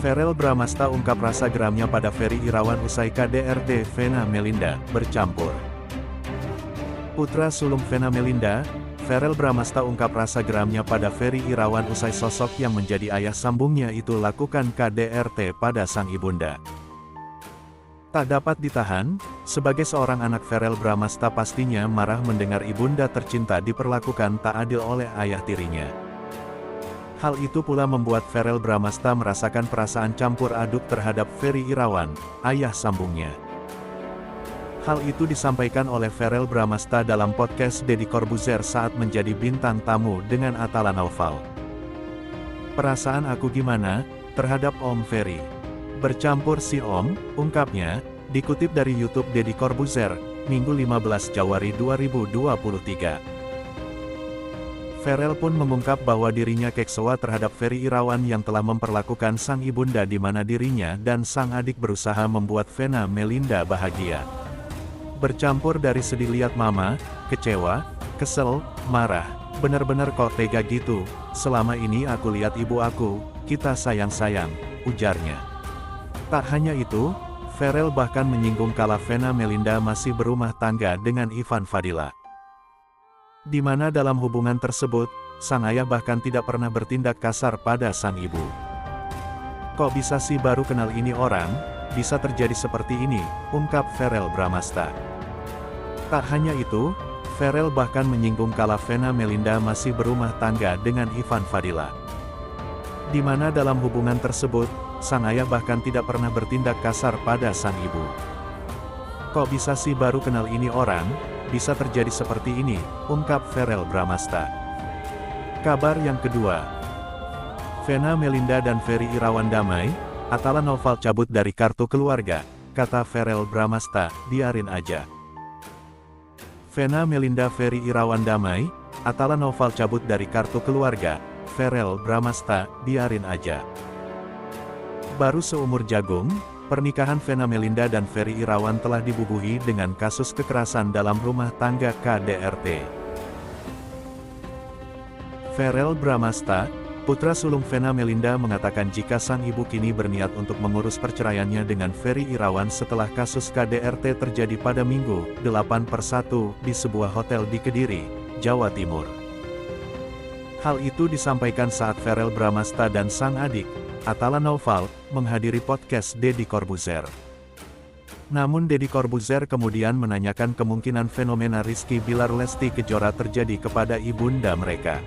Verrell Bramasta ungkap rasa geramnya pada Ferry Irawan usai KDRT Vena Melinda bercampur. Putra sulung Vena Melinda, Verrell Bramasta ungkap rasa geramnya pada Ferry Irawan usai sosok yang menjadi ayah sambungnya itu lakukan KDRT pada sang ibunda. Tak dapat ditahan, sebagai seorang anak Verrell Bramasta pastinya marah mendengar ibunda tercinta diperlakukan tak adil oleh ayah tirinya. Hal itu pula membuat Verrell Bramasta merasakan perasaan campur aduk terhadap Ferry Irawan, ayah sambungnya. Hal itu disampaikan oleh Verrell Bramasta dalam podcast Deddy Corbuzier saat menjadi bintang tamu dengan Atala Naufal. Perasaan aku gimana, terhadap Om Ferry? Bercampur si Om, ungkapnya, dikutip dari YouTube Deddy Corbuzier, Minggu 15 Januari 2023. Verrell pun mengungkap bahwa dirinya kecewa terhadap Ferry Irawan yang telah memperlakukan sang ibunda di mana dirinya dan sang adik berusaha membuat Vena Melinda bahagia. Bercampur dari sedih lihat mama, kecewa, kesel, marah, benar-benar kok tega gitu, selama ini aku lihat ibu aku, kita sayang-sayang, ujarnya. Tak hanya itu, Verrell bahkan menyinggung kala Vena Melinda masih berumah tangga dengan Ivan Fadila. Di mana dalam hubungan tersebut, sang ayah bahkan tidak pernah bertindak kasar pada sang ibu. Kok bisa sih baru kenal ini orang, bisa terjadi seperti ini, ungkap Verrell Bramasta. Tak hanya itu, Verrell bahkan menyinggung kala Vena Melinda masih berumah tangga dengan Ivan Fadila. Di mana dalam hubungan tersebut, sang ayah bahkan tidak pernah bertindak kasar pada sang ibu. Kok bisa sih baru kenal ini orang, bisa terjadi seperti ini, ungkap Verrell Bramasta. Kabar yang kedua. Vena Melinda dan Ferry Irawan damai, Atala Naufal cabut dari kartu keluarga, kata Verrell Bramasta, biarin aja. Vena Melinda Ferry Irawan damai, Atala Naufal cabut dari kartu keluarga, Verrell Bramasta, biarin aja. Baru seumur jagung, pernikahan Vena Melinda dan Ferry Irawan telah dibubuhi dengan kasus kekerasan dalam rumah tangga KDRT. Verrell Bramasta, putra sulung Vena Melinda mengatakan jika sang ibu kini berniat untuk mengurus perceraiannya dengan Ferry Irawan setelah kasus KDRT terjadi pada Minggu, 8/1, di sebuah hotel di Kediri, Jawa Timur. Hal itu disampaikan saat Verrell Bramasta dan sang adik, Atala Naufal, menghadiri podcast Deddy Corbuzier. Namun Deddy Corbuzier kemudian menanyakan kemungkinan fenomena Rizky Bilar Lesti Kejora terjadi kepada ibunda mereka.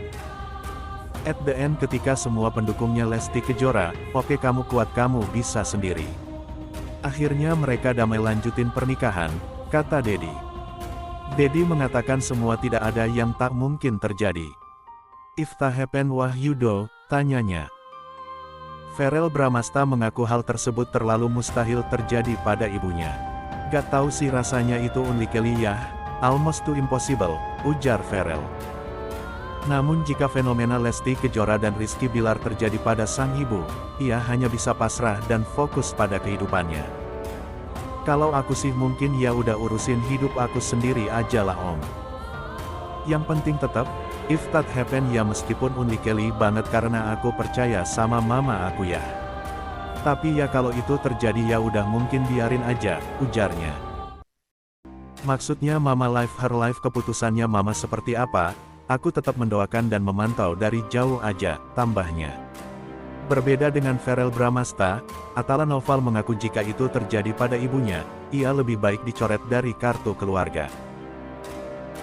At the end ketika semua pendukungnya Lesti Kejora, oke kamu kuat kamu bisa sendiri. Akhirnya mereka damai lanjutin pernikahan, kata Deddy. Deddy mengatakan semua tidak ada yang tak mungkin terjadi. If that happen wah you do, tanyanya. Verrell Bramasta mengaku hal tersebut terlalu mustahil terjadi pada ibunya. Gak tahu sih rasanya itu unlikely ya, almost too impossible, ujar Verrell. Namun jika fenomena Lesti Kejora dan Rizky Bilar terjadi pada sang ibu, ia hanya bisa pasrah dan fokus pada kehidupannya. Kalau aku sih mungkin ya udah urusin hidup aku sendiri aja lah om. Yang penting tetap, if that happen ya meskipun unlikely banget karena aku percaya sama mama aku ya. Tapi ya kalau itu terjadi ya udah mungkin biarin aja, ujarnya. Maksudnya mama live her life keputusannya mama seperti apa, aku tetap mendoakan dan memantau dari jauh aja, tambahnya. Berbeda dengan Verrell Bramasta, Atala Naufal mengaku jika itu terjadi pada ibunya, ia lebih baik dicoret dari kartu keluarga.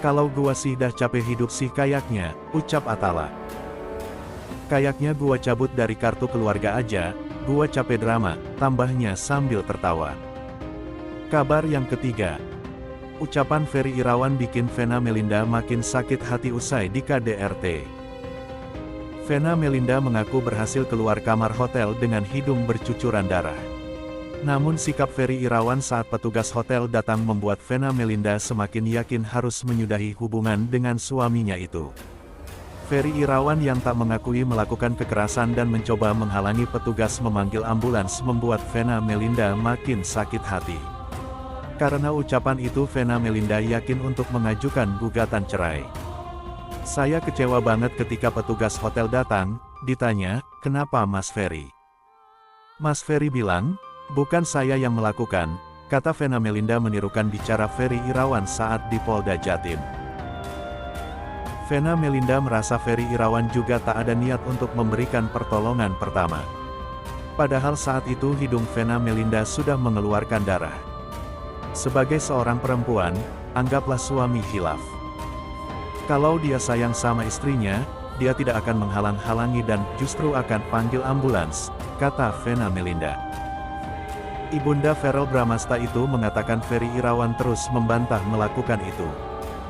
Kalau gua sih dah capek hidup sih kayaknya, ucap Atala. Kayaknya gua cabut dari kartu keluarga aja, gua capek drama, tambahnya sambil tertawa. Kabar yang ketiga. Ucapan Ferry Irawan bikin Vena Melinda makin sakit hati usai di KDRT. Vena Melinda mengaku berhasil keluar kamar hotel dengan hidung bercucuran darah. Namun sikap Ferry Irawan saat petugas hotel datang membuat Vena Melinda semakin yakin harus menyudahi hubungan dengan suaminya itu. Ferry Irawan yang tak mengakui melakukan kekerasan dan mencoba menghalangi petugas memanggil ambulans membuat Vena Melinda makin sakit hati. Karena ucapan itu Vena Melinda yakin untuk mengajukan gugatan cerai. Saya kecewa banget ketika petugas hotel datang, ditanya, kenapa Mas Ferry? Mas Ferry bilang, bukan saya yang melakukan, kata Vena Melinda menirukan bicara Ferry Irawan saat di Polda Jatim. Vena Melinda merasa Ferry Irawan juga tak ada niat untuk memberikan pertolongan pertama. Padahal saat itu hidung Vena Melinda sudah mengeluarkan darah. Sebagai seorang perempuan, anggaplah suami khilaf. Kalau dia sayang sama istrinya, dia tidak akan menghalang-halangi dan justru akan panggil ambulans, kata Vena Melinda. Ibunda Verrel Bramasta itu mengatakan Ferry Irawan terus membantah melakukan itu.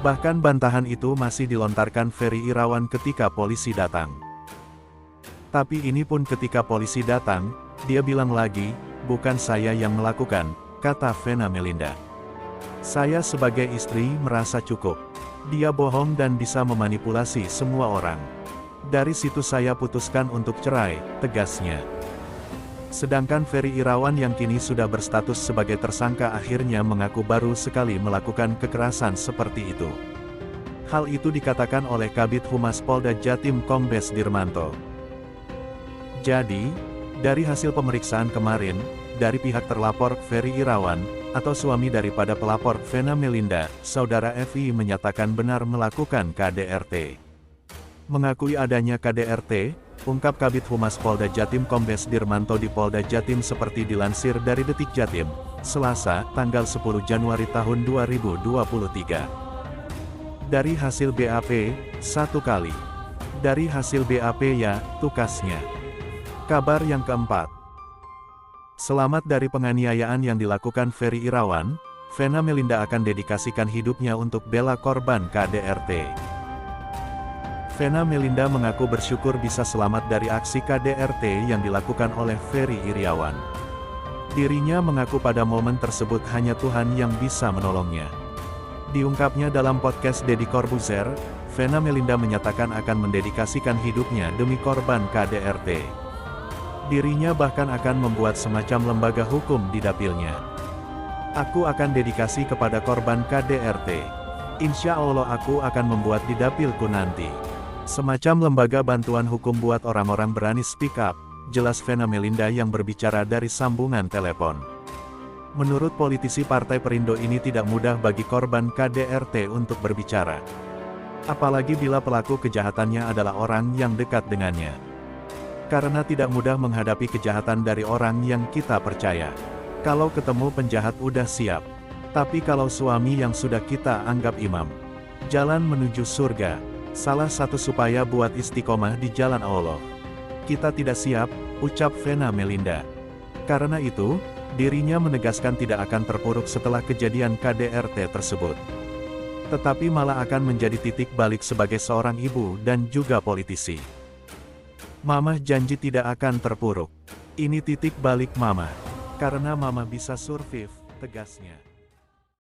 Bahkan bantahan itu masih dilontarkan Ferry Irawan ketika polisi datang. Tapi ini pun ketika polisi datang, dia bilang lagi, bukan saya yang melakukan, kata Vena Melinda. Saya sebagai istri merasa cukup. Dia bohong dan bisa memanipulasi semua orang. Dari situ saya putuskan untuk cerai, tegasnya. Sedangkan Ferry Irawan yang kini sudah berstatus sebagai tersangka akhirnya mengaku baru sekali melakukan kekerasan seperti itu. Hal itu dikatakan oleh Kabid Humas Polda Jatim Kombes Dirmanto. Jadi, dari hasil pemeriksaan kemarin, dari pihak terlapor Ferry Irawan, atau suami daripada pelapor Vena Melinda, saudara FI menyatakan benar melakukan KDRT. Mengakui adanya KDRT, ungkap Kabid Humas Polda Jatim Kombes Dirmanto di Polda Jatim seperti dilansir dari Detik Jatim, Selasa, tanggal 10 Januari tahun 2023. Dari hasil BAP, 1 kali. Dari hasil BAP ya, tukasnya. Kabar yang keempat. Selamat dari penganiayaan yang dilakukan Ferry Irawan, Vena Melinda akan dedikasikan hidupnya untuk bela korban KDRT. Vena Melinda mengaku bersyukur bisa selamat dari aksi KDRT yang dilakukan oleh Ferry Irawan. Dirinya mengaku pada momen tersebut hanya Tuhan yang bisa menolongnya. Diungkapnya dalam podcast Deddy Corbuzier, Vena Melinda menyatakan akan mendedikasikan hidupnya demi korban KDRT. Dirinya bahkan akan membuat semacam lembaga hukum di dapilnya. Aku akan dedikasi kepada korban KDRT. Insya Allah aku akan membuat di dapilku nanti. Semacam lembaga bantuan hukum buat orang-orang berani speak up, jelas Vena Melinda yang berbicara dari sambungan telepon. Menurut politisi Partai Perindo ini tidak mudah bagi korban KDRT untuk berbicara. Apalagi bila pelaku kejahatannya adalah orang yang dekat dengannya. Karena tidak mudah menghadapi kejahatan dari orang yang kita percaya. Kalau ketemu penjahat udah siap. Tapi kalau suami yang sudah kita anggap imam, jalan menuju surga, salah satu supaya buat istiqomah di jalan Allah. Kita tidak siap, ucap Vena Melinda. Karena itu, dirinya menegaskan tidak akan terpuruk setelah kejadian KDRT tersebut. Tetapi malah akan menjadi titik balik sebagai seorang ibu dan juga politisi. Mamah janji tidak akan terpuruk. Ini titik balik Mamah. Karena Mamah bisa survive, tegasnya.